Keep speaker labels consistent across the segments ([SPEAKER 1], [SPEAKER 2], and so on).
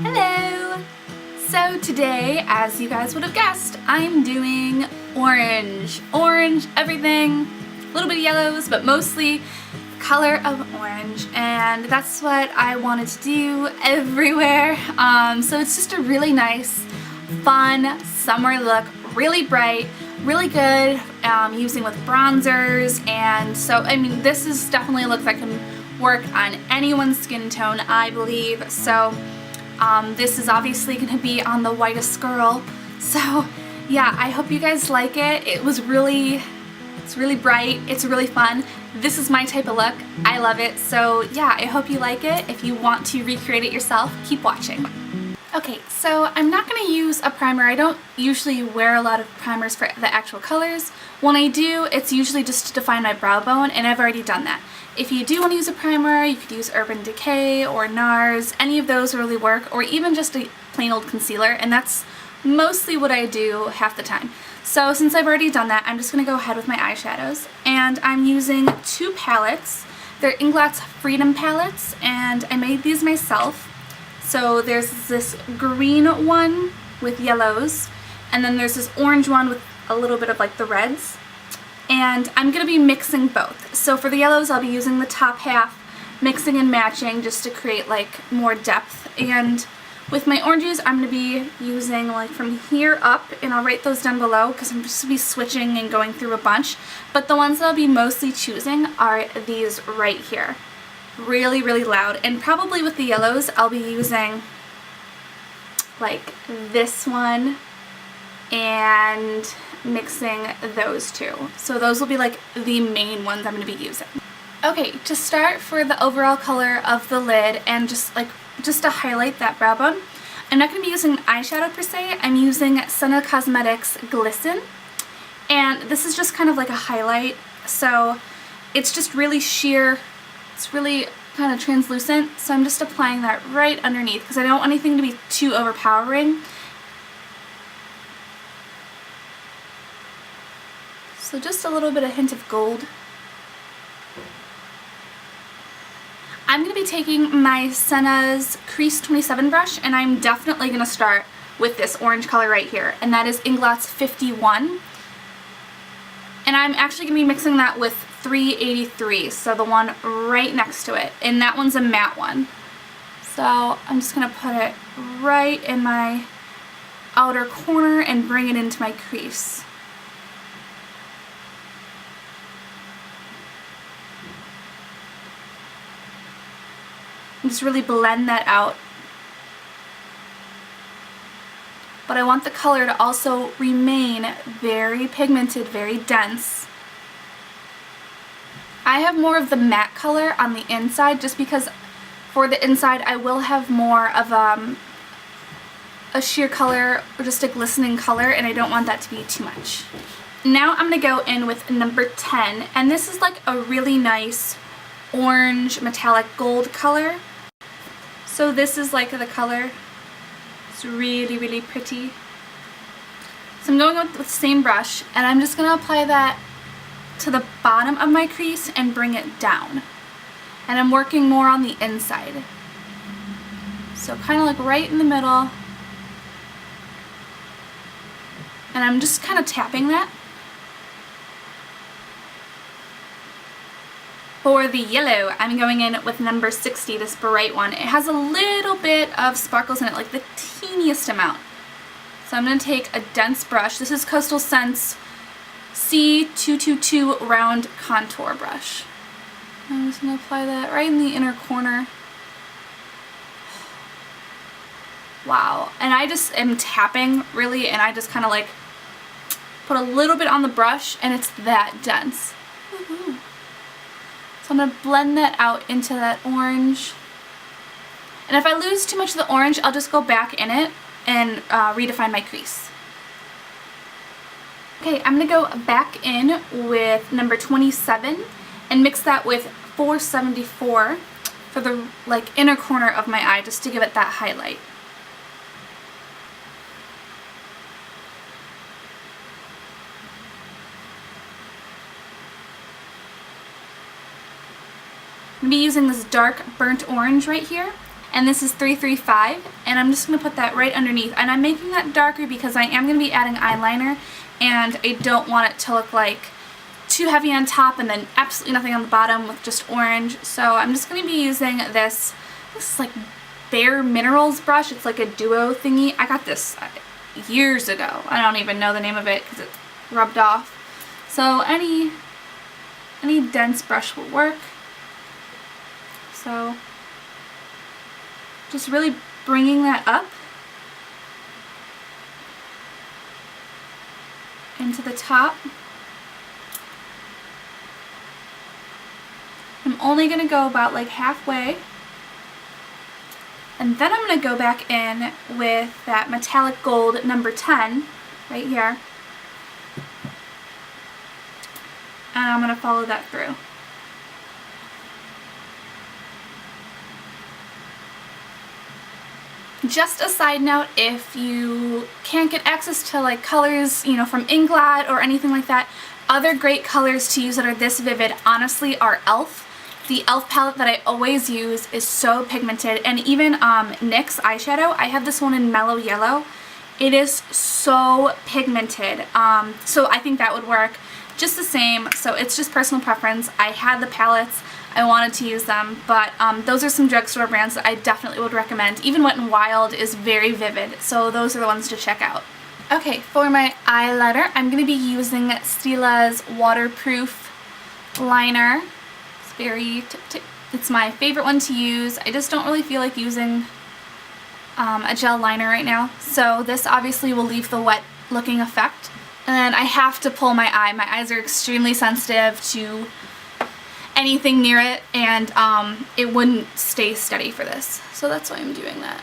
[SPEAKER 1] Hello! So today, as you guys would have guessed, I'm doing orange. Orange, everything, a little bit of yellows, but mostly color of orange. And that's what I wanted to do everywhere. So it's just a really nice, fun summer look, really bright, really good using with bronzers. And so, I mean, this is definitely a look that can work on anyone's skin tone, I believe. So this is obviously going to be on the whitest girl. So yeah, I hope you guys like it. It's really bright. It's really fun. This is my type of look. I love it. So yeah, I hope you like it. If you want to recreate it yourself, keep watching. Okay, so I'm not going to use a primer. I don't usually wear a lot of primers for the actual colors. When I do, it's usually just to define my brow bone, and I've already done that. If you do want to use a primer, you could use Urban Decay or Nars. Any of those really work, or even just a plain old concealer, and that's mostly what I do half the time. So since I've already done that, I'm just going to go ahead with my eyeshadows, and I'm using two palettes. They're Inglot's Freedom palettes, and I made these myself. So there's this green one with yellows, and then there's this orange one with a little bit of like the reds. And I'm going to be mixing both. So for the yellows, I'll be using the top half, mixing and matching just to create like more depth. And with my oranges, I'm going to be using like from here up, and I'll write those down below because I'm just going to be switching and going through a bunch. But the ones that I'll be mostly choosing are these right here. Really, really loud. And probably with the yellows, I'll be using like this one and mixing those two. So those will be like the main ones I'm going to be using. Okay, to start for the overall color of the lid and just to highlight that brow bone, I'm not going to be using eyeshadow per se. I'm using Senna Cosmetics Glisten, and this is just kind of like a highlight. So it's just really sheer. It's really kind of translucent. So I'm just applying that right underneath because I don't want anything to be too overpowering. So just a little bit of hint of gold. I'm going to be taking my Senna's Crease 27 brush, and I'm definitely going to start with this orange color right here, and that is Inglot's 51. And I'm actually going to be mixing that with 383, so the one right next to it, and that one's a matte one. So I'm just going to put it right in my outer corner and bring it into my crease. Just really blend that out. But I want the color to also remain very pigmented, very dense. I have more of the matte color on the inside just because for the inside I will have more of a sheer color or just a glistening color, and I don't want that to be too much. Now I'm going to go in with number 10, and this is like a really nice orange metallic gold color. So this is like the color. It's really, really pretty. So I'm going with the same brush, and I'm just going to apply that to the bottom of my crease and bring it down. And I'm working more on the inside. So kind of like right in the middle. And I'm just kind of tapping that. For the yellow, I'm going in with number 60, this bright one. It has a little bit of sparkles in it, like the teeniest amount. So I'm going to take a dense brush. This is Coastal Scents C222 round contour brush. I'm just going to apply that right in the inner corner. Wow. And I just am tapping really, and I just kind of like put a little bit on the brush, and it's that dense. Woohoo. So I'm going to blend that out into that orange. And if I lose too much of the orange, I'll just go back in it and redefine my crease. Okay, I'm going to go back in with number 27 and mix that with 474 for the like inner corner of my eye, just to give it that highlight. I'm going to be using this dark burnt orange right here, and this is 335, and I'm just going to put that right underneath. And I'm making that darker because I am going to be adding eyeliner, and I don't want it to look like too heavy on top and then absolutely nothing on the bottom with just orange. So I'm just going to be using this is like Bare Minerals brush. It's like a duo thingy. I got this years ago. I don't even know the name of it because it's rubbed off. So any dense brush will work. So just really bringing that up into the top. I'm only going to go about like halfway, and then I'm going to go back in with that metallic gold number 10 right here, and I'm going to follow that through. Just a side note, if you can't get access to like colors, you know, from Inglot or anything like that, other great colors to use that are this vivid, honestly, are e.l.f. The e.l.f. palette that I always use is so pigmented, and even NYX eyeshadow, I have this one in Mellow Yellow. It is so pigmented, so I think that would work just the same. So it's just personal preference. I had the palettes, I wanted to use them, but those are some drugstore brands that I definitely would recommend. Even Wet n Wild is very vivid, so those are the ones to check out. Okay, for my eyeliner, I'm going to be using Stila's waterproof liner. It's very it's my favorite one to use. I just don't really feel like using a gel liner right now, so this obviously will leave the wet looking effect. And then I have to pull my eye. My eyes are extremely sensitive to anything near it, and it wouldn't stay steady for this, so that's why I'm doing that.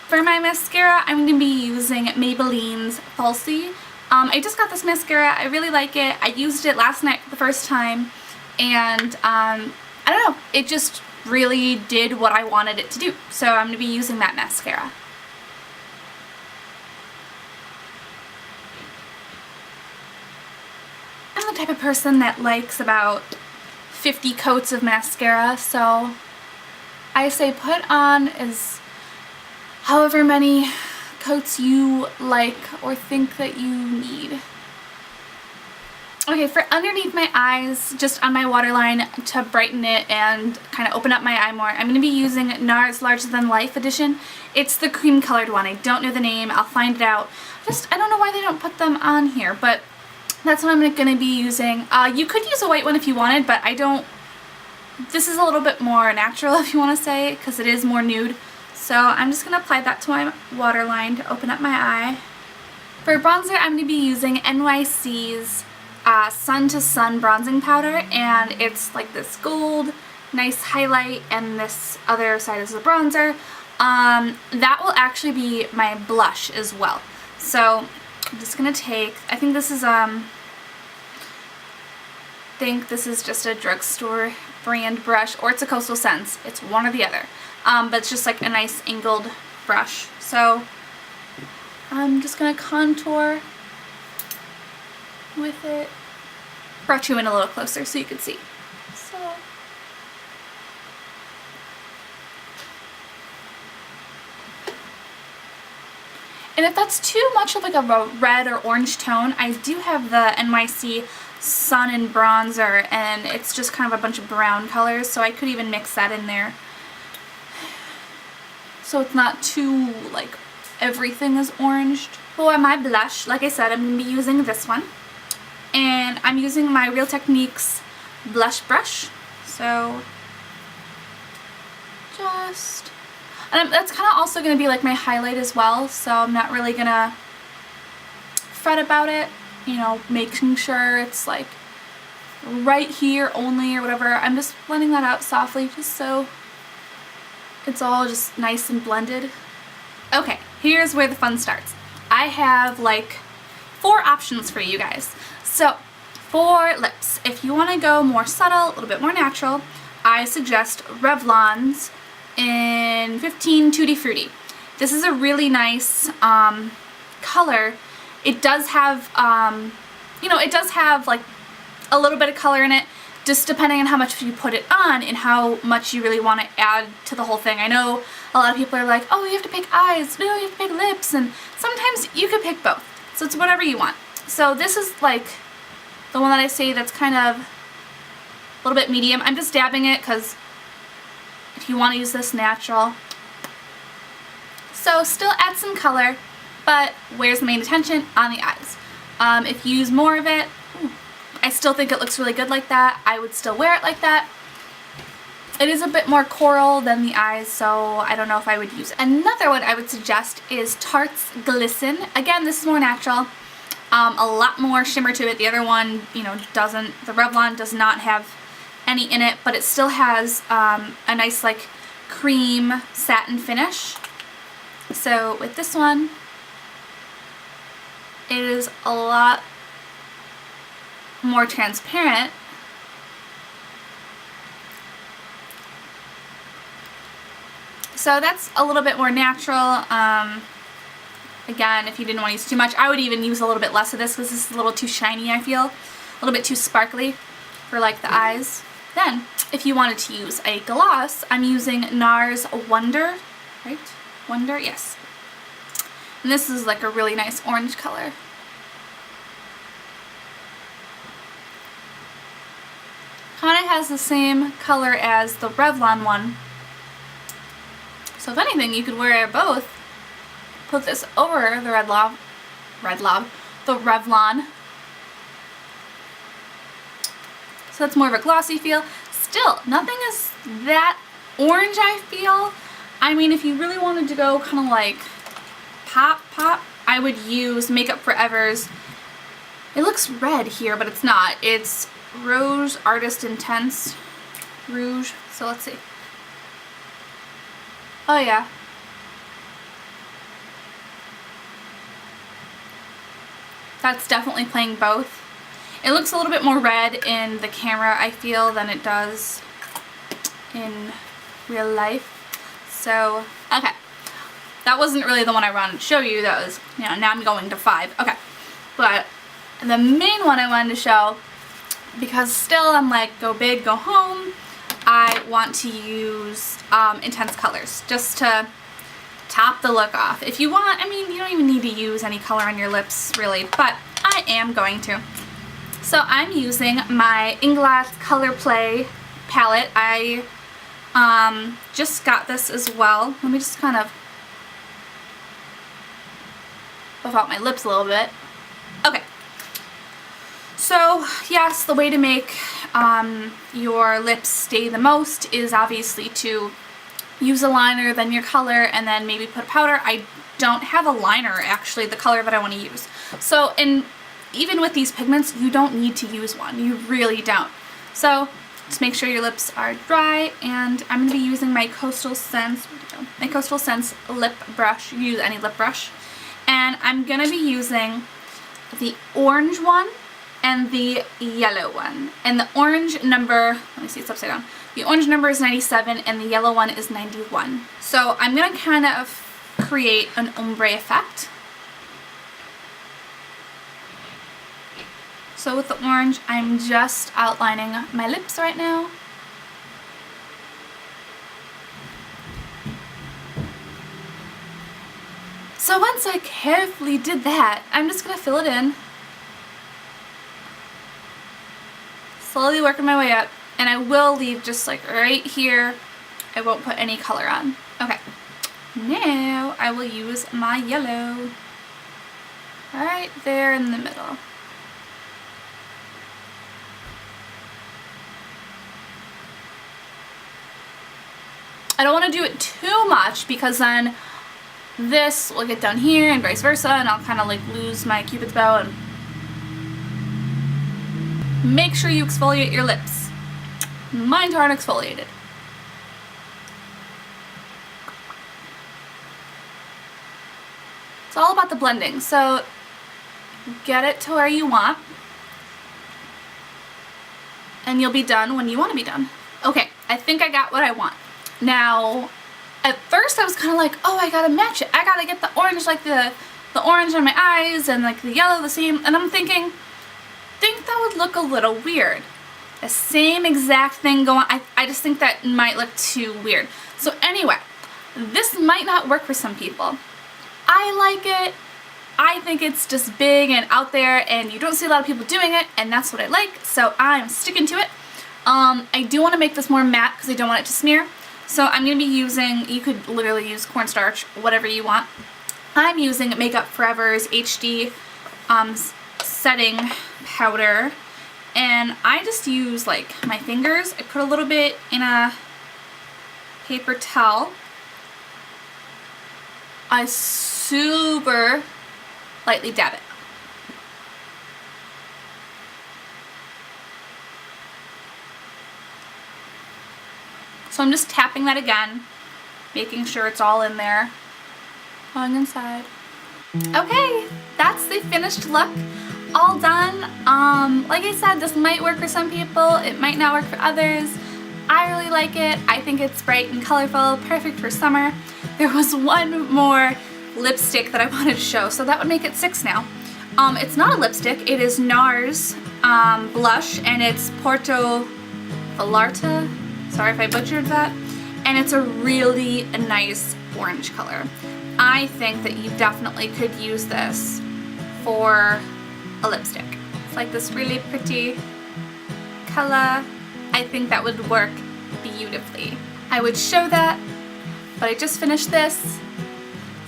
[SPEAKER 1] For my mascara, I'm going to be using Maybelline's Falsies. I just got this mascara. I really like it. I used it last night for the first time, and I don't know, it just really did what I wanted it to do. So I'm going to be using that mascara. I'm the type of person that likes about 50 coats of mascara, so I say put on as however many coats you like or think that you need. Okay, for underneath my eyes, just on my waterline to brighten it and kind of open up my eye more, I'm going to be using Nars Larger Than Life edition. It's the cream colored one. I don't know the name. I'll find it out. I don't know why they don't put them on here, but that's what I'm going to be using. You could use a white one if you wanted, but I don't. This is a little bit more natural, if you want to say, because it is more nude. So I'm just going to apply that to my waterline to open up my eye. For bronzer, I'm going to be using NYC's Sun to Sun bronzing powder, and it's like this gold, nice highlight, and this other side is the bronzer. That will actually be my blush as well. So I'm just going to take, I think this is just a drugstore brand brush, or it's a Coastal Scents. It's one or the other. But it's just like a nice angled brush. So I'm just going to contour with it. Brought you in a little closer so you could see. So and if that's too much of like a red or orange tone, I do have the NYC Sun and Bronzer, and it's just kind of a bunch of brown colors, so I could even mix that in there. So it's not too like everything is oranged. For my blush, like I said, I'm going to be using this one. And I'm using my Real Techniques blush brush. So just, and that's kind of also going to be like my highlight as well, so I'm not really going to fret about it, you know, making sure it's like right here only or whatever. I'm just blending that out softly just so it's all just nice and blended. Okay, here's where the fun starts. I have like 4 options for you guys. So for lips, if you want to go more subtle, a little bit more natural, I suggest Revlon's in 15 Tutti Frutti. This is a really nice color, It does have, you know, it does have like a little bit of color in it, just depending on how much you put it on and how much you really want to add to the whole thing. I know a lot of people are like, oh, you have to pick eyes, no, you have to pick lips, and sometimes you could pick both. So it's whatever you want. So this is like the one that I say that's kind of a little bit medium. I'm just dabbing it because if you want to use this natural. So still add some color, but where's the main attention? On the eyes. If you use more of it, I still think it looks really good like that. I would still wear it like that. It is a bit more coral than the eyes, so I don't know if I would use it. Another one I would suggest is Tarte's Glisten. Again, this is more natural. A lot more shimmer to it. The other one, you know, doesn't. The Revlon does not have any in it, but it still has a nice like cream satin finish. So with this one, it is a lot more transparent. So that's a little bit more natural. Again, if you didn't want to use too much, I would even use a little bit less of this because this is a little too shiny, I feel. A little bit too sparkly for like the eyes. Then, if you wanted to use a gloss, I'm using Nars Wonder, right? Wonder, yes. And this is like a really nice orange color. Kind of has the same color as the Revlon one. So if anything, you could wear both. Put this over the the Revlon. So that's more of a glossy feel. Still, nothing is that orange, I feel. I mean, if you really wanted to go kind of like pop, I would use Makeup Forever's. It looks red here, but it's not. It's Rouge Artist Intense Rouge. So let's see. Oh yeah. That's definitely playing both. It looks a little bit more red in the camera, I feel, than it does in real life. So, okay. That wasn't really the one I wanted to show you. That was, you know, now I'm going to 5. Okay. But the main one I wanted to show, because still I'm like, go big, go home, I want to use intense colors just to top the look off. If you want, I mean, you don't even need to use any color on your lips really, but I am going to. So I'm using my Inglot Color Play palette. I just got this as well. Let me just kind of buff out my lips a little bit. Okay. So yes, the way to make your lips stay the most is obviously to use a liner, then your color, and then maybe put powder. I don't have a liner, actually, the color that I want to use. So, and even with these pigments, you don't need to use one. You really don't. So, just make sure your lips are dry, and I'm going to be using my Coastal Scents lip brush. You can use any lip brush. And I'm going to be using the orange one and the yellow one. And the orange number, let me see, it's upside down. The orange number is 97 and the yellow one is 91. So I'm going to kind of create an ombre effect. So with the orange, I'm just outlining my lips right now. So once I carefully did that, I'm just going to fill it in. Slowly working my way up. And I will leave just like right here. I won't put any color on. Okay. Now I will use my yellow. Right there in the middle. I don't want to do it too much because then this will get done here and vice versa, and I'll kind of like lose my cupid's bow. And make sure you exfoliate your lips. Mine aren't exfoliated. It's all about the blending, so get it to where you want and you'll be done when you want to be done. Okay, I think I got what I want. Now, at first I was kind of like, oh, I gotta match it. I gotta get the orange like the the orange on my eyes and like the yellow the same, and I'm thinking, think that would look a little weird. The same exact thing going on. I just think that might look too weird. So anyway, this might not work for some people. I like it. I think it's just big and out there, and you don't see a lot of people doing it, and that's what I like, so I'm sticking to it. I do want to make this more matte because I don't want it to smear. So I'm going to be using, you could literally use cornstarch, whatever you want. I'm using Makeup Forever's HD setting powder, and I just use like my fingers. I put a little bit in a paper towel. I super lightly dab it. So I'm just tapping that again, making sure it's all in there, going inside. Okay, that's the finished look, all done. Like I said, this might work for some people, it might not work for others. I really like it. I think it's bright and colorful, perfect for summer. There was one more lipstick that I wanted to show, so that would make it 6 now. It's not a lipstick, it is Nars blush, and it's Porto Vallarta. Sorry if I butchered that. And it's a really nice orange color. I think that you definitely could use this for a lipstick. It's like this really pretty color. I think that would work beautifully. I would show that, but I just finished this,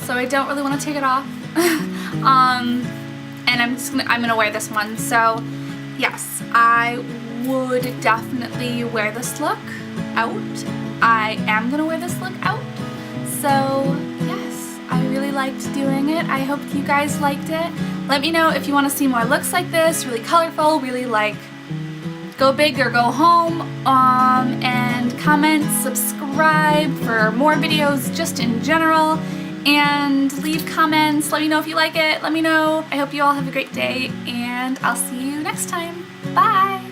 [SPEAKER 1] so I don't really want to take it off. And I'm gonna wear this one. So yes, I would definitely wear this look out. I am gonna wear this look out. So yes, I really liked doing it. I hope you guys liked it. Let me know if you want to see more looks like this, really colorful, really like go big or go home, and comment, subscribe for more videos just in general, and leave comments. Let me know if you like it. Let me know. I hope you all have a great day, and I'll see you next time. Bye!